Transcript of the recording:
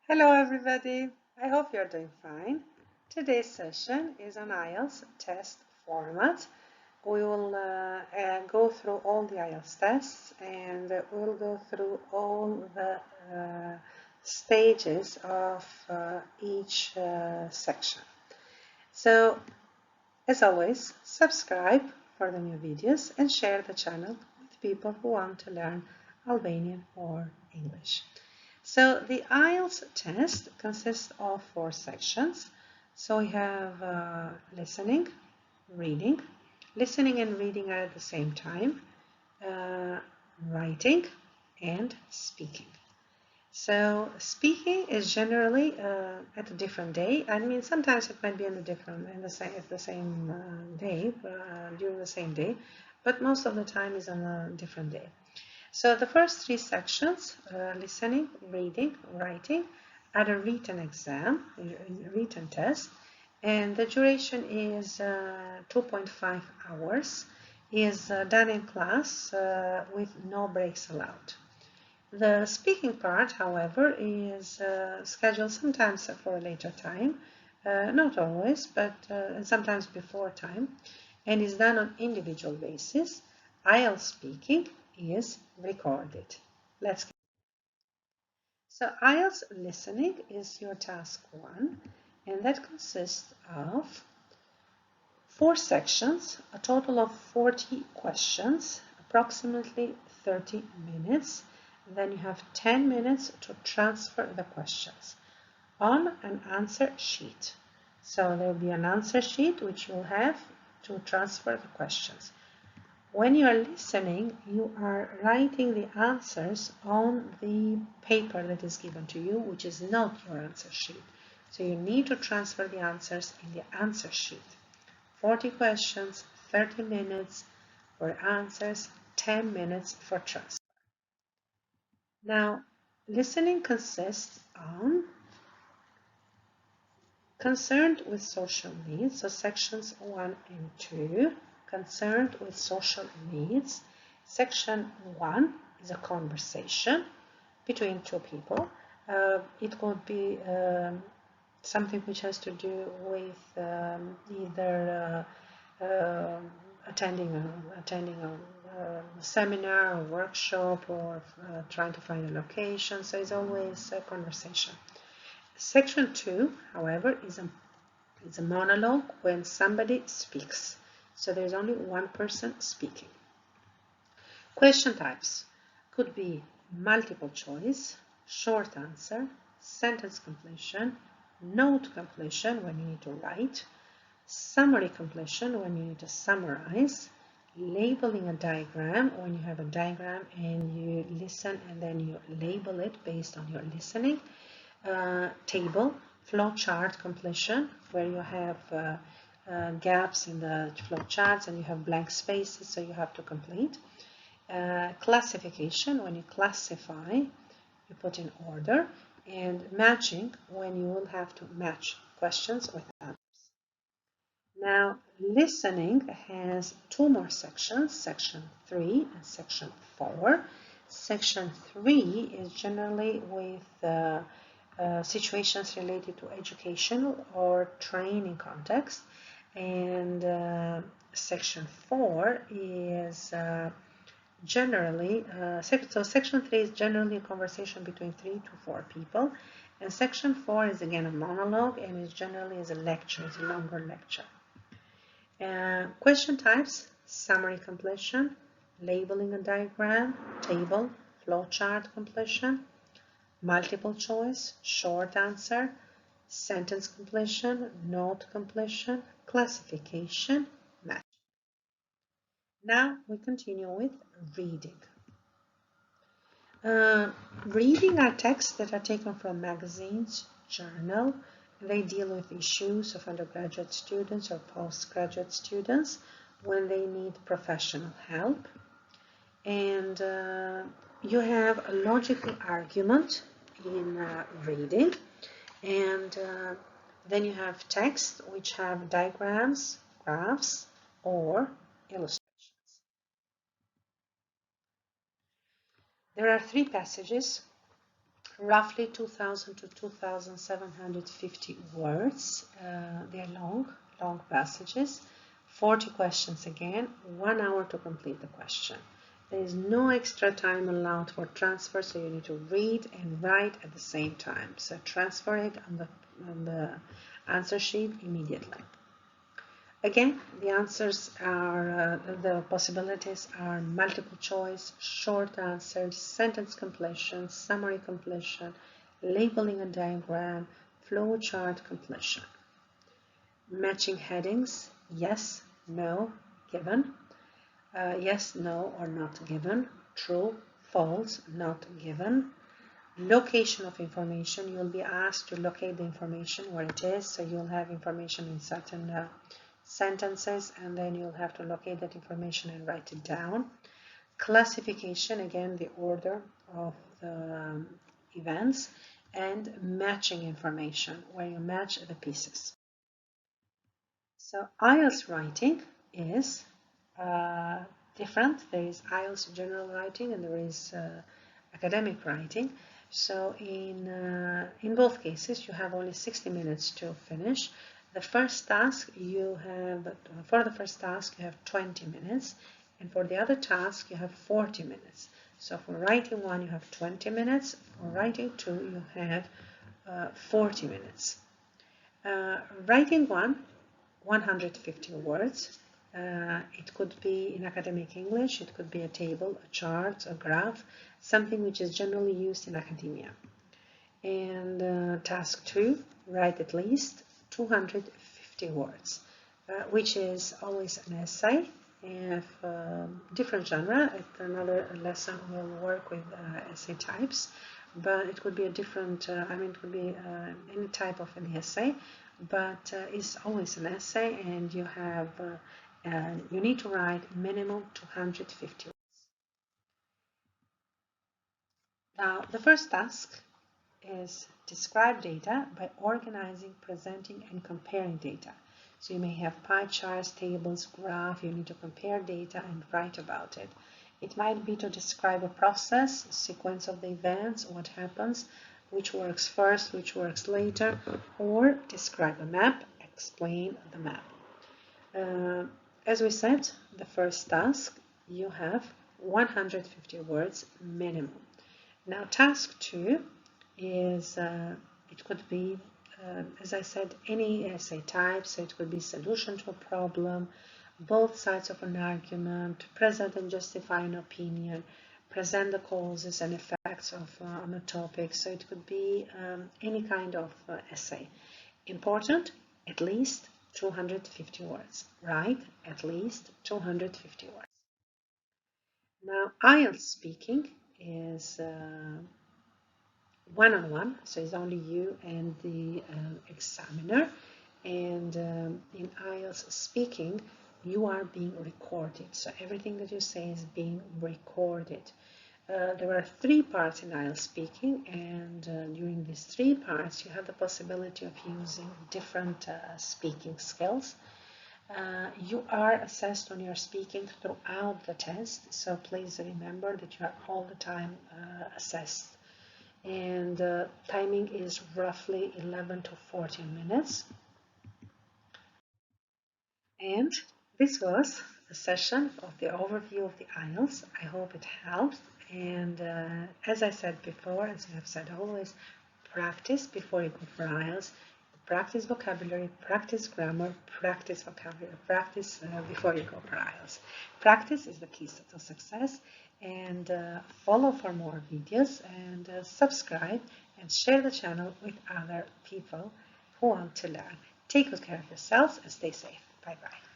Hello everybody, I hope you're doing fine. Today's session is an IELTS test format. We will go through all the IELTS tests and we'll go through all the stages of each section. So, as always, subscribe for the new videos and share the channel with people who want to learn Albanian or English. So the IELTS test consists of 4 sections. So we have listening, reading. Listening and reading are at the same time. Writing and speaking. So speaking is generally at a different day. I mean, sometimes it might be at the same day, during the same day, but most of the time is on a different day. So the first 3 sections, listening, reading, writing, are a written exam, a written test, and the duration is 2.5 hours, is done in class with no breaks allowed. The speaking part, however, is scheduled sometimes for a later time, not always, but sometimes before time, and is done on individual basis. IELTS speaking is recorded. Let's get so IELTS listening is your task 1, and that consists of 4 sections, a total of 40 questions, approximately 30 minutes. Then you have 10 minutes to transfer the questions on an answer sheet. So there will be an answer sheet which you'll have to transfer the questions. When you are listening, you are writing the answers on the paper that is given to you, which is not your answer sheet. So you need to transfer the answers in the answer sheet. 40 questions, 30 minutes for answers, 10 minutes for transfer. Now, listening consists on concerned with social needs, so sections 1 and 2, concerned with social needs. Section 1 is a conversation between 2 people. It could be something which has to do with either attending a seminar or workshop or trying to find a location, so it's always a conversation. Section 2, however, is a monologue when somebody speaks. So there's only one person speaking. Question types could be multiple choice, short answer, sentence completion, note completion when you need to write, summary completion when you need to summarize, labeling a diagram when you have a diagram and you listen and then you label it based on your listening, table, flowchart completion where you have gaps in the flowcharts and you have blank spaces, so you have to complete. Classification, when you classify, you put in order, and matching, when you will have to match questions with others. Now, listening has 2 more sections, section 3 and section 4. Section 3 is generally with situations related to educational or training context, and section 4 is generally, so section 3 is generally a conversation between 3 to 4 people, and section 4 is again a monologue and is generally as a lecture, it's a longer lecture. Question types, summary completion, labeling a diagram, table, flowchart completion, multiple choice, short answer, sentence completion, note completion, classification, match. Now we continue with reading. Reading are texts that are taken from magazines, journal. They deal with issues of undergraduate students or postgraduate students when they need professional help. And you have a logical argument in reading, and then you have text which have diagrams, graphs, or illustrations. There are 3 passages roughly 2,000 to 2,750 words. They're long passages. 40 questions again, 1 hour to complete the question. There is no extra time allowed for transfer, so you need to read and write at the same time. So transfer it on the answer sheet immediately. Again, the answers are, the possibilities are multiple choice, short answers, sentence completion, summary completion, labeling a diagram, flow chart completion. Matching headings, yes, no, given, yes, no, or not given, true, false, not given. Location of information, you'll be asked to locate the information where it is, so you'll have information in certain sentences, and then you'll have to locate that information and write it down. Classification, again, the order of the events, and matching information, where you match the pieces. So IELTS writing is different. There is IELTS general writing and there is academic writing. So in both cases, you have only 60 minutes to finish. The first task for the first task you have 20 minutes, and for the other task you have 40 minutes. So for writing 1 you have 20 minutes, for writing 2 you have 40 minutes. Writing 1, 150 words. It could be in academic English, it could be a table, a chart, a graph, something which is generally used in academia. And task 2, write at least 250 words, which is always an essay of different genre. Another lesson will work with essay types, but it could be a different, it could be any type of an essay, but it's always an essay, and you have you need to write minimum 250 words. Now, the first task is describe data by organizing, presenting, and comparing data. So you may have pie charts, tables, graph. You need to compare data and write about it. It might be to describe a process, a sequence of the events, what happens, which works first, which works later, or describe a map, explain the map. As we said, the first task, you have 150 words minimum. Now, task 2 is, it could be, as I said, any essay type. So it could be solution to a problem, both sides of an argument, present and justify an opinion, present the causes and effects of on a topic. So it could be any kind of essay. Important, at least 250 words, right? At least 250 words. Now, IELTS speaking is one-on-one, so it's only you and the examiner. And in IELTS speaking, you are being recorded. So everything that you say is being recorded. There are 3 parts in IELTS speaking, and during these 3 parts, you have the possibility of using different speaking skills. You are assessed on your speaking throughout the test, so please remember that you are all the time assessed. And timing is roughly 11 to 14 minutes. And this was a session of the overview of the IELTS. I hope it helped. And as I said before, as I have said always, practice before you go for IELTS. Practice vocabulary, practice grammar, practice vocabulary, practice before you go for IELTS. Practice is the key to success. And follow for more videos, and subscribe and share the channel with other people who want to learn. Take good care of yourselves and stay safe. Bye-bye.